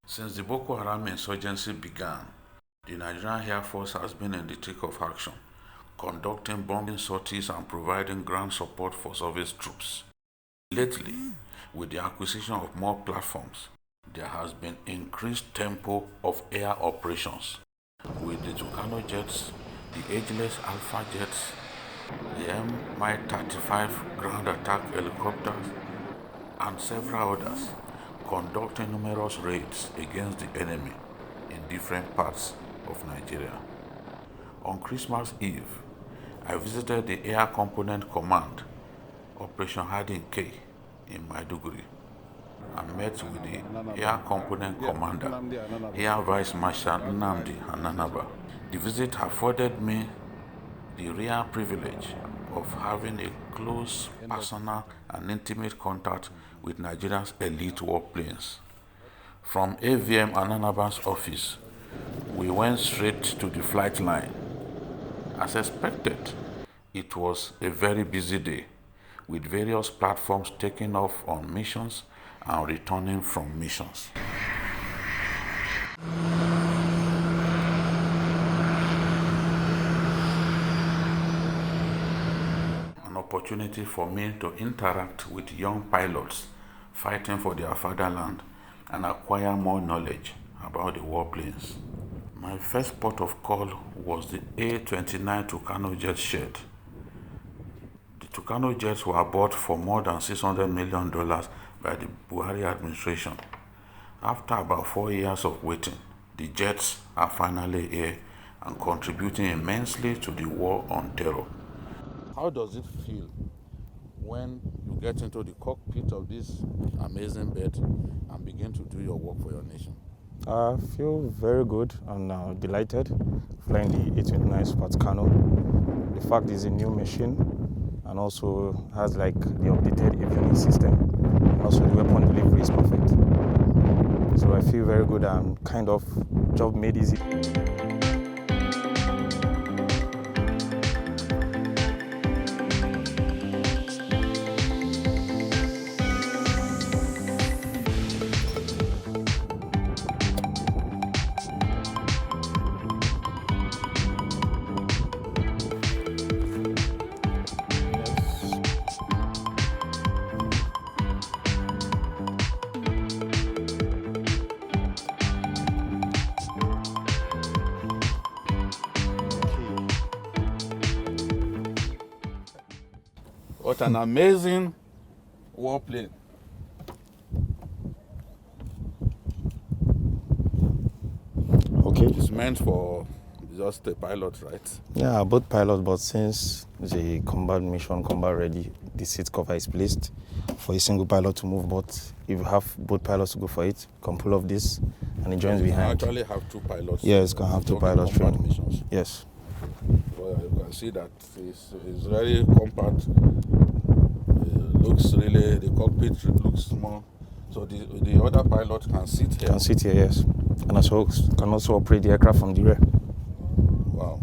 Since the Boko Haram insurgency began, the Nigerian Air Force has been in the thick of action, conducting bombing sorties and providing ground support for service troops. Lately, with the acquisition of more platforms, there has been increased tempo of air operations, with the Tucano jets, the ageless Alpha jets, the Mi-35 ground attack helicopters, and several others conducting numerous raids against the enemy in different parts of Nigeria. On Christmas Eve, I visited the Air Component Command, Operation Hardin K, in Maiduguri, and met with the Air Component Commander, Air Vice Marshal Nnamdi Ananaba. The visit afforded me the rare privilege of having a close, personal, and intimate contact with Nigeria's elite warplanes. From AVM Ananaba's office, we went straight to the flight line. As expected, it was a very busy day, with various platforms taking off on missions and returning from missions. An opportunity for me to interact with young pilots fighting for their fatherland and acquire more knowledge about the warplanes. My first port of call was the A-29 Tucano jet shed. The Tucano jets were bought for more than $600 million by the Buhari administration. After about 4 years of waiting, the jets are finally here and contributing immensely to the war on terror. How does it feel when you get into the cockpit of this amazing bird and begin to do your work for your nation? I feel very good and delighted flying the A-29 Super Tucano. The fact is a new machine and also has like the updated avionics system. And also the weapon delivery is perfect. So I feel very good and kind of job made easy. What an amazing warplane. Okay. It's meant for just a pilot, right? Yeah, both pilots, but since the combat mission, combat ready, the seat cover is placed for a single pilot to move. But if you have both pilots to go for it, you can pull off this and it joins behind. You actually have two pilots. Yes, you can have two pilots training. Missions. Yes. Well, you can see that it's very compact. Looks really, the cockpit looks small. So the other pilot can sit here. Can sit here, yes. And also can also operate the aircraft from the rear. Wow.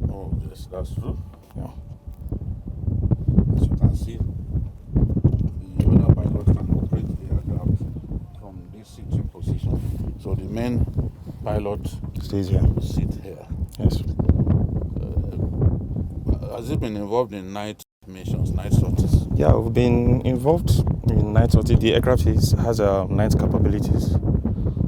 Oh, yes, that's true. Yeah. As you can see, the other pilot can operate the aircraft from this sitting position. So the main pilot Stays here. sit here. Yes. Has it been involved in night missions, night sorties? Yeah, we've been involved in night sortie. The aircraft has night capabilities,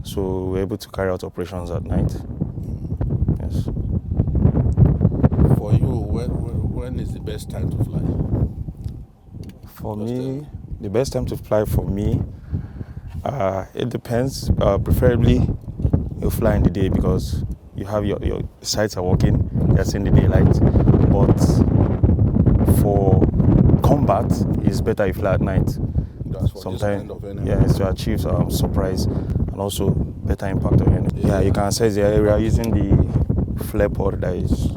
so we're able to carry out operations at night. Yes. For you, when is the best time to fly? For me, the best time to fly for me, it depends. Preferably, you fly in the day because you have your sights are working, you're seeing the daylight. But for combat, it's better if you fly at night. That's for Sometimes, this kind of enemy. yeah, it's to achieve surprise and also better impact on enemy. Yeah, you can assess the area using the flare pod that is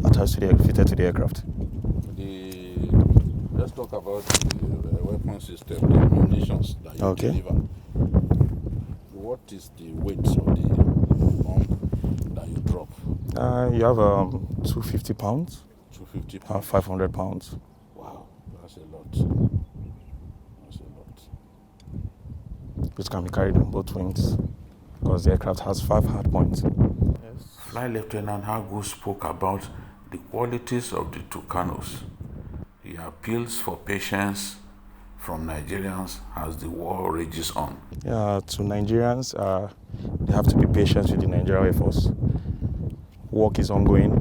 attached to fitted to the aircraft. Let's talk about the weapon system, the munitions that you deliver. What is the weight of the bomb that you drop? You have 250 pounds. 250 pounds? 500 pounds. Wow, that's a lot. That's a lot. which can be carried on both wings because the aircraft has 5 hard points. Yes. Flight Lieutenant Hagu spoke about the qualities of the Tucanos. He appeals for patience from Nigerians as the war rages on. Yeah, to Nigerians, they have to be patient with the Nigerian Air Force. Work is ongoing.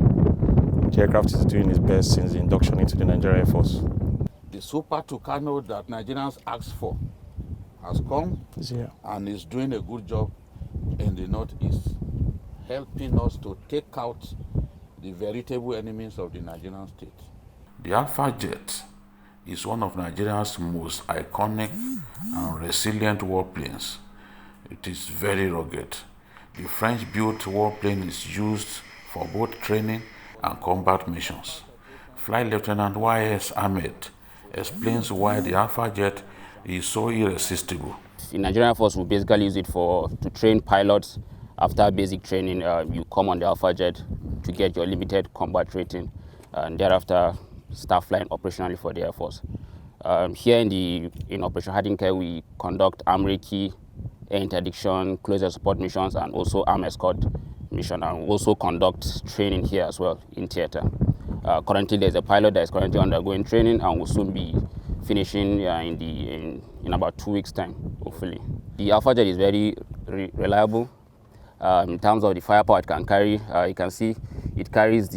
The aircraft is doing its best since the induction into the Nigerian Air Force. The Super Tucano that Nigerians asked for has come and is doing a good job in the Northeast, helping us to take out the veritable enemies of the Nigerian state. The Alpha Jet is one of Nigeria's most iconic and resilient warplanes. It is very rugged. The French-built warplane is used for both training and combat missions. Flight Lieutenant Y.S. Ahmed explains why the Alpha Jet is so irresistible. The Nigerian Force will basically use it to train pilots. After basic training, you come on the Alpha Jet to get your limited combat rating, and thereafter start flying operationally for the Air Force. Here in Operation Hadinke, we conduct arm recce, air interdiction, close air support missions, and also arm escort mission, and we also conduct training here as well in theater. Currently, there's a pilot that is currently undergoing training and will soon be finishing in about 2 weeks' time, hopefully. The Alpha Jet is very reliable. In terms of the firepower it can carry, you can see it carries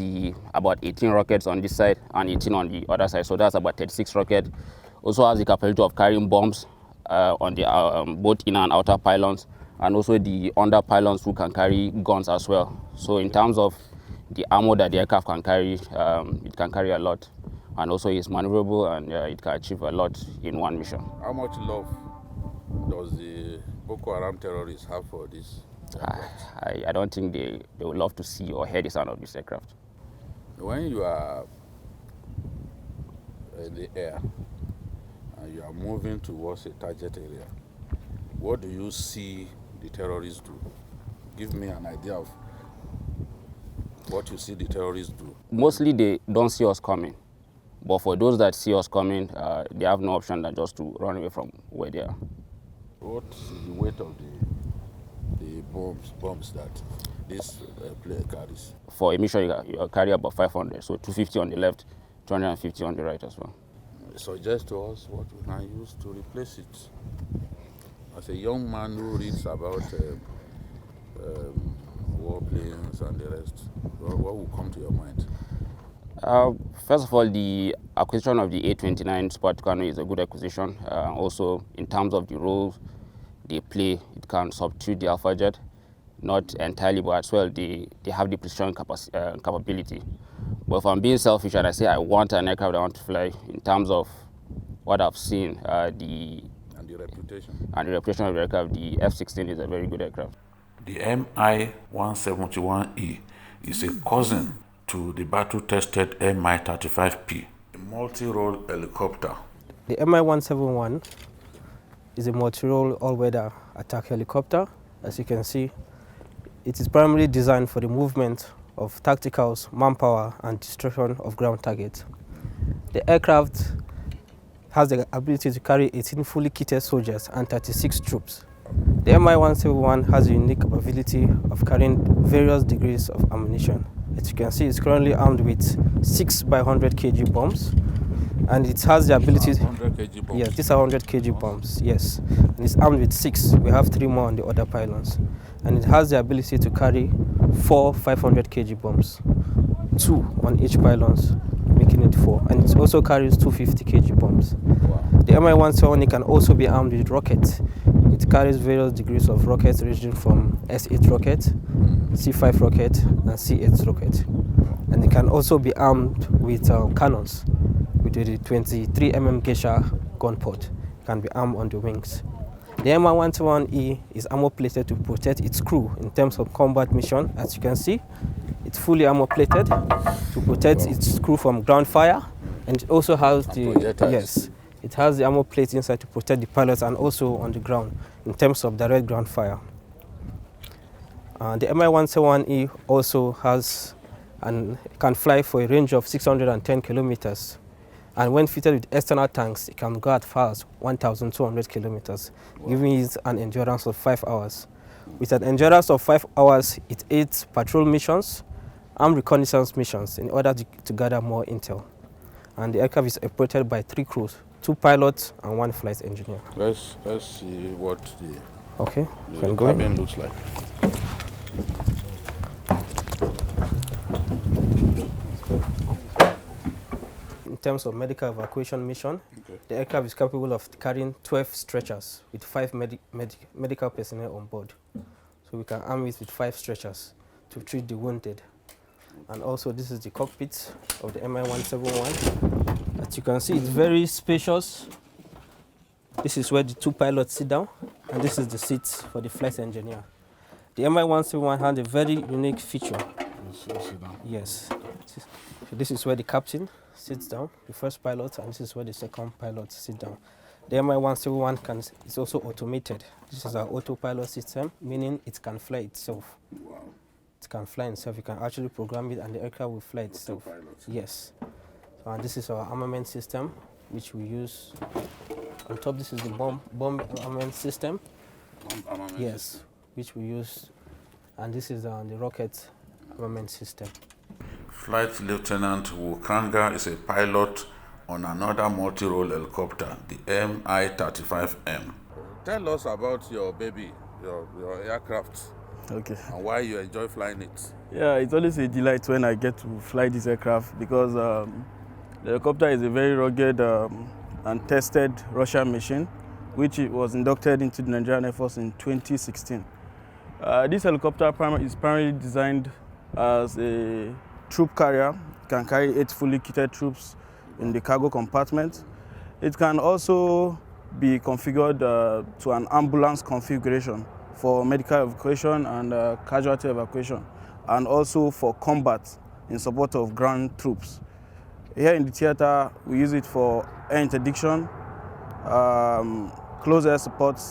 about 18 rockets on this side and 18 on the other side, so that's about 36 rockets. Also has the capability of carrying bombs on the both inner and outer pylons, and also the under pylons who can carry guns as well. So in terms of the ammo that the aircraft can carry, it can carry a lot, and also it's maneuverable, and it can achieve a lot in one mission. How much love does the Boko Haram terrorists have for this? I don't think they would love to see or hear the sound of this aircraft. When you are in the air and you are moving towards a target area, what do you see the terrorists do? Give me an idea of what you see the terrorists do. Mostly they don't see us coming, but for those that see us coming, they have no option than just to run away from where they are. What is the weight of the bombs that this plane carries? For a mission, you carry about 500, so 250 on the left, 250 on the right as well. Suggest to us what we can use to replace it. As a young man who reads about warplanes and the rest, what will come to your mind? First of all, the acquisition of the A29 Super Tucano is a good acquisition. Also, in terms of the role they play, it can substitute the Alpha Jet, not entirely, but as well they have the precision capability. But if I'm being selfish and I say I want an aircraft I want to fly, in terms of what I've seen, the reputation of the aircraft, the F-16 is a very good aircraft. The Mi-171E is a cousin to the battle-tested Mi-35P, a multi-role helicopter. The Mi-171 is a multi-role all-weather attack helicopter. As you can see, it is primarily designed for the movement of tacticals, manpower, and destruction of ground targets. The aircraft has the ability to carry 18 fully kitted soldiers and 36 troops. The Mi-171 has a unique capability of carrying various degrees of ammunition. As you can see, it's currently armed with 6 by 100 kg bombs, and it has the ability. 100 kg bombs. Yes, these are 100 kg bombs. Yes, and it's armed with 6. We have 3 more on the other pylons, and it has the ability to carry 4 500 kg bombs, 2 on each pylons, making it 4, and it also carries 250 kg bombs. Wow. The Mi-171 can also be armed with rockets. It carries various degrees of rockets ranging from S8 rocket, C5 rocket, and C8 rocket. And it can also be armed with cannons with a 23 mm Geisha gun port. It can be armed on the wings. The Mi-171E is armor plated to protect its crew in terms of combat mission. As you can see, it's fully armor plated to protect its crew from ground fire, and it also has it has the armor plate inside to protect the pilots and also on the ground in terms of direct ground fire. The Mi-171E also can fly for a range of 610 kilometers. And when fitted with external tanks, it can go as far as 1,200 kilometers, giving it an endurance of 5 hours. With an endurance of 5 hours, it aids patrol missions and reconnaissance missions in order to gather more intel. And the aircraft is operated by 3 crews, 2 pilots and 1 flight engineer. Let's see what the cabin looks like. In terms of medical evacuation mission, the aircraft is capable of carrying 12 stretchers with 5 medical personnel on board. So we can arm it with 5 stretchers to treat the wounded. And also this is the cockpit of the Mi-171. As you can see, it's very spacious. This is where the 2 pilots sit down, and this is the seat for the flight engineer. The Mi-171 has a very unique feature. Yes. So this is where the captain sits down, the first pilot, and this is where the second pilot sits down. The Mi-171 is also automated. This is our autopilot system, meaning it can fly itself. Wow. It can fly itself. You can actually program it, and the aircraft will fly itself. Autopilot. Yes. And this is our armament system, which we use. On top, this is the bomb armament system. Yes, which we use. And this is the rocket armament system. Flight Lieutenant Wukanga is a pilot on another multi-role helicopter, the Mi-35M. Tell us about your baby, your aircraft. Okay. And why you enjoy flying it. Yeah, it's always a delight when I get to fly this aircraft because the helicopter is a very rugged and tested Russian machine, which was inducted into the Nigerian Air Force in 2016. This helicopter is primarily designed as a troop carrier. It can carry 8 fully kitted troops in the cargo compartment. It can also be configured to an ambulance configuration for medical evacuation and casualty evacuation, and also for combat in support of ground troops. Here in the theater, we use it for air interdiction, close air support,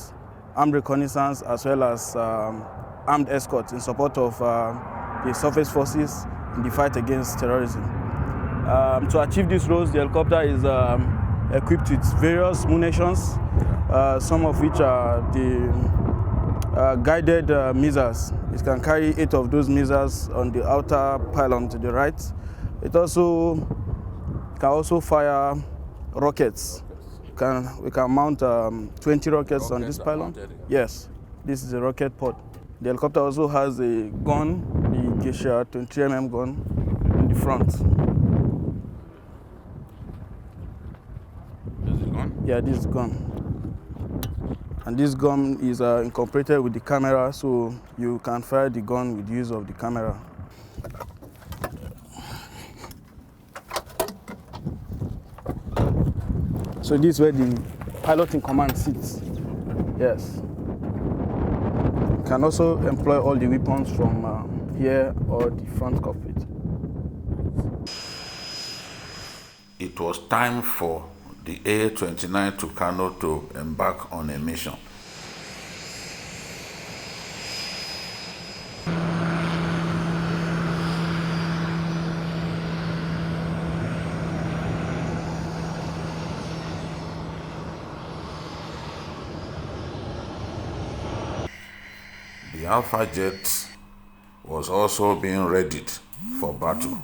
armed reconnaissance, as well as armed escorts in support of the surface forces in the fight against terrorism. To achieve these roles, the helicopter is equipped with various munitions, some of which are the guided missiles. It can carry 8 of those missiles on the outer pylon to the right. It can also fire rockets. We can mount 20 rockets on this pylon. Yes, this is a rocket pod. The helicopter also has a gun, the Geisha 23mm gun in the front. This is gun? Yeah, this is gun. And this gun is incorporated with the camera, so you can fire the gun with use of the camera. So this is where the pilot in command sits. Yes. You can also employ all the weapons from here or the front cockpit. It was time for the A-29 Tucano to embark on a mission. The Alpha jet was also being readied for battle.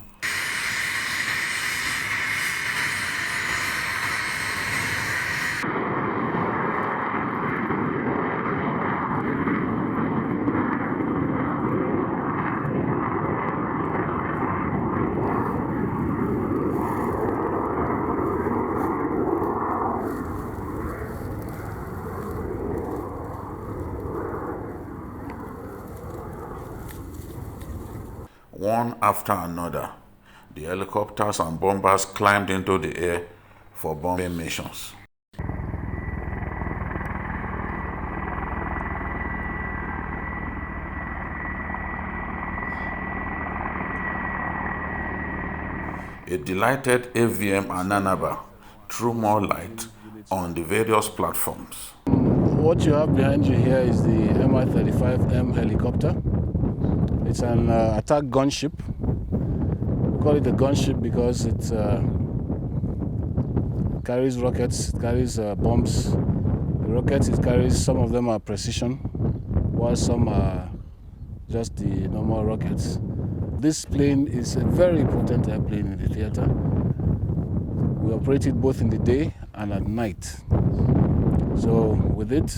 One after another, the helicopters and bombers climbed into the air for bombing missions. A delighted AVM Ananaba threw more light on the various platforms. What you have behind you here is the Mi-35M helicopter. It's an attack gunship. We call it a gunship because It carries rockets, it carries bombs. The rockets it carries, some of them are precision, while some are just the normal rockets. This plane is a very important airplane in the theater. We operate it both in the day and at night. So with it,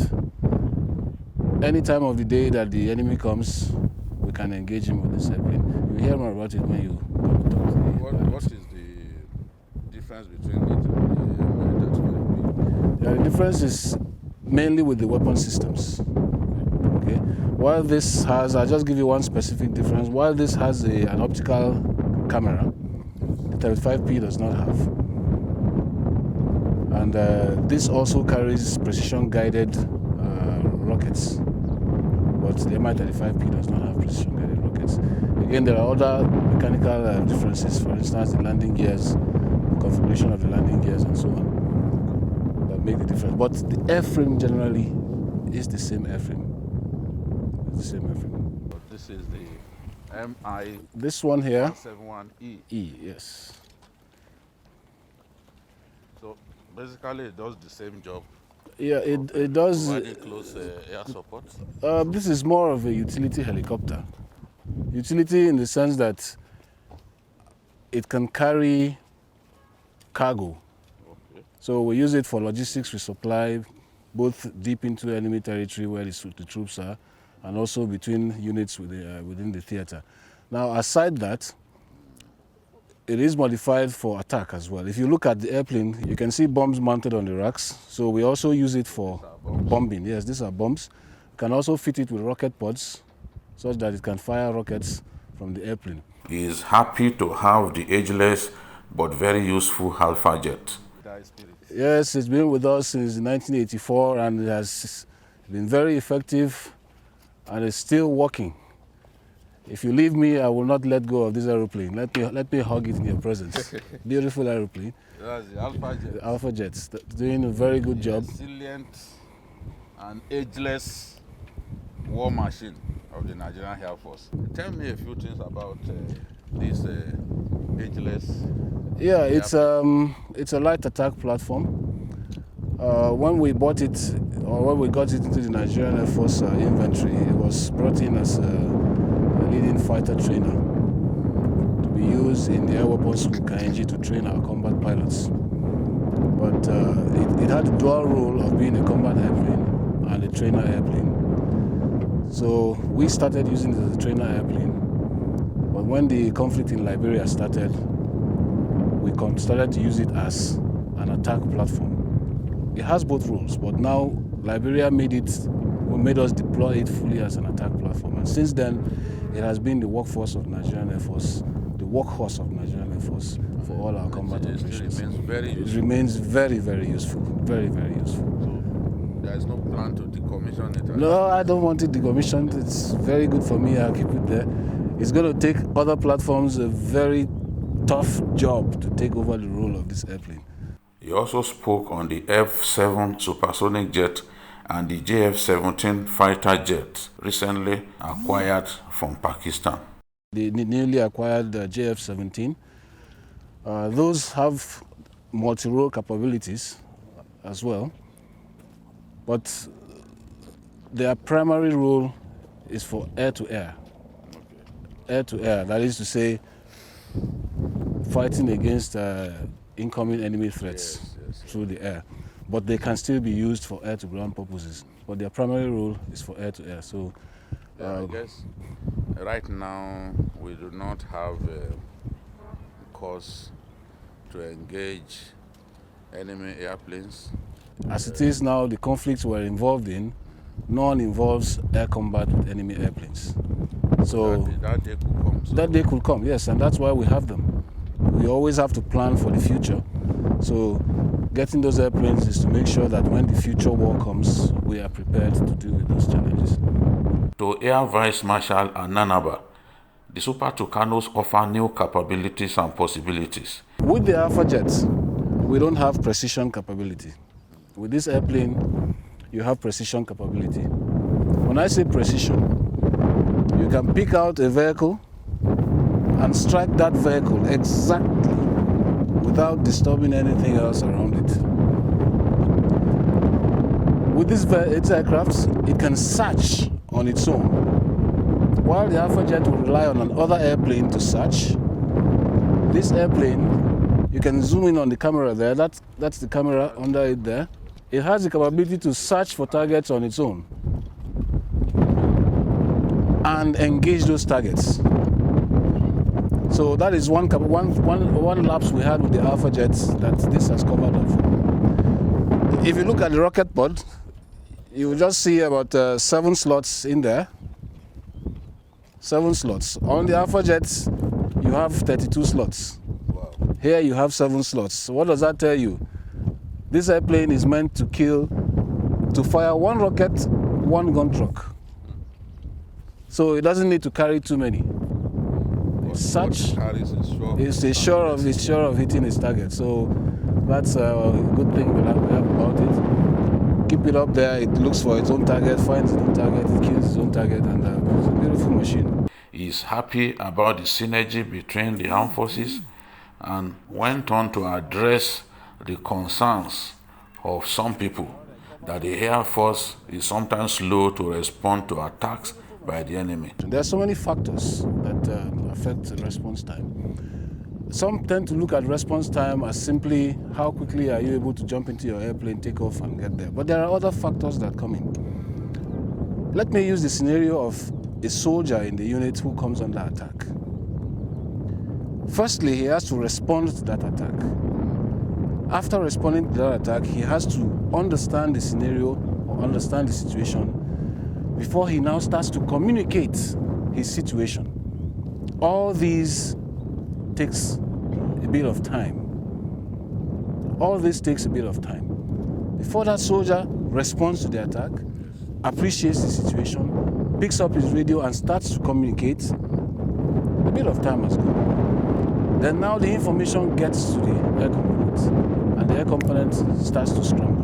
any time of the day that the enemy comes, we can engage him with this airplane. You hear more about it when you talk to the What is the difference between it and the M35B? Yeah, the difference is mainly with the weapon systems. Okay. While this has, I'll just give you one specific difference. While this has an optical camera, the 35P does not have. And this also carries precision-guided rockets, but the Mi-35P does not have precision-guided rockets. Again, there are other mechanical differences. For instance, the landing gears, the configuration of the landing gears, and so on, that make the difference. But the airframe generally is the same airframe. It's the same airframe. But this is the MI This one here, 171E. E, yes. So basically, it does the same job. Yeah, it does. Providing close air support. This is more of a utility helicopter. Utility in the sense that it can carry cargo. Okay. So we use it for logistics resupply, both deep into enemy territory where the troops are, and also between units within the theater. Now, aside that, it is modified for attack as well. If you look at the airplane, you can see bombs mounted on the racks. So we also use it for bombing. Yes, these are bombs. You can also fit it with rocket pods, such that it can fire rockets from the airplane. He is happy to have the ageless but very useful Alpha jet. Yes, it's been with us since 1984 and it has been very effective and it's still working. If you leave me, I will not let go of this aeroplane. Let me hug it in your presence. Beautiful aeroplane. That's the Alpha jet. The Alpha Jets, doing a very good job. Resilient and ageless war machine of the Nigerian Air Force. Tell me a few things about this ageless. Yeah, it's a light attack platform. When we bought it, or when we got it into the Nigerian Air Force inventory, it was brought in as a leading fighter trainer to be used in the Air Weapons School Kainji to train our combat pilots. But it had the dual role of being a combat airplane and a trainer airplane. So we started using it as a trainer airplane. But when the conflict in Liberia started, we started to use it as an attack platform. It has both roles, but now Liberia made us deploy it fully as an attack platform. And since then, it has been the workforce of Nigerian Air Force, the workhorse of Nigerian Air Force for all our combat operations. It remains very, very useful. Very, very useful. So there is no plan to decommission it? No, I don't want it decommissioned. It's very good for me. I'll keep it there. It's going to take other platforms a very tough job to take over the role of this airplane. He also spoke on the F-7 supersonic jet and the JF-17 fighter jet recently acquired from Pakistan. The newly acquired JF-17, those have multi-role capabilities as well, but their primary role is for air-to-air. Air-to-air, that is to say, fighting against incoming enemy threats through the air. But they can still be used for air-to-ground purposes. But their primary role is for air-to-air. So, I guess right now we do not have a course to engage enemy airplanes. As it is now, the conflicts we're involved in, none involves air combat with enemy airplanes. So that day could come. So that day could come, yes, and that's why we have them. We always have to plan for the future. So getting those airplanes is to make sure that when the future war comes, we are prepared to deal with those challenges. To Air Vice Marshal Ananaba, the Super Tucanos offer new capabilities and possibilities. With the Alpha jets, we don't have precision capability. With this airplane, you have precision capability. When I say precision, you can pick out a vehicle and strike that vehicle exactly without disturbing anything else around it. With this aircraft, it can search on its own. While the Alpha Jet will rely on another airplane to search, this airplane, you can zoom in on the camera there, that's the camera under it there. It has the capability to search for targets on its own and engage those targets. So that is one lapse we had with the Alpha Jets that this has covered up for. If you look at the rocket pod, you will just see about 7 slots in there. 7 slots. On the Alpha Jets, you have 32 slots. Wow. Here you have 7 slots. So what does that tell you? This airplane is meant to fire 1 rocket, 1 gun truck. So it doesn't need to carry too many. Such is sure of hitting its target. So that's a good thing we have about it. Keep it up there. It looks for its own target, finds its own target, it kills its own target, and it's a beautiful machine. He's happy about the synergy between the armed forces and went on to address the concerns of some people that the Air Force is sometimes slow to respond to attacks by the enemy. There are so many factors that affect response time. Some tend to look at response time as simply how quickly are you able to jump into your airplane, take off and get there. But there are other factors that come in. Let me use the scenario of a soldier in the unit who comes under attack. Firstly, he has to respond to that attack. After responding to that attack, he has to understand the scenario or understand the situation before he now starts to communicate his situation. All these takes a bit of time. All this takes a bit of time. Before that soldier responds to the attack, appreciates the situation, picks up his radio and starts to communicate, a bit of time has gone. Then now the information gets to the air component and the air component starts to scramble.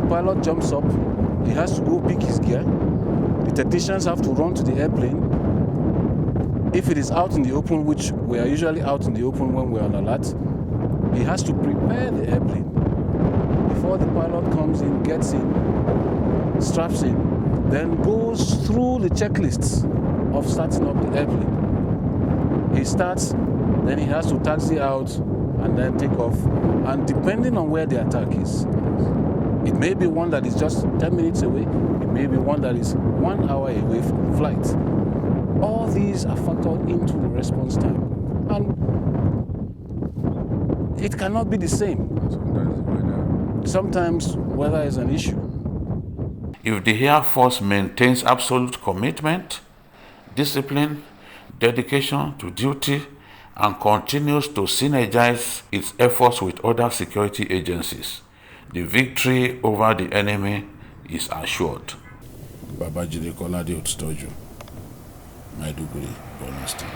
The pilot jumps up, he has to go pick his gear. The technicians have to run to the airplane. If it is out in the open, which we are usually out in the open when we're on alert, he has to prepare the airplane. Before the pilot comes in, gets in, straps in, then goes through the checklists of starting up the airplane. He starts, then he has to taxi out and then take off. And depending on where the attack is, it may be one that is just 10 minutes away. It may be one that is 1 hour away from flight. All these are factored into the response time. And it cannot be the same. Sometimes weather is an issue. If the Air Force maintains absolute commitment, discipline, dedication to duty, and continues to synergize its efforts with other security agencies, the victory over the enemy is assured. Babajide Kolade-Otitoju, Maiduguri, Borno State.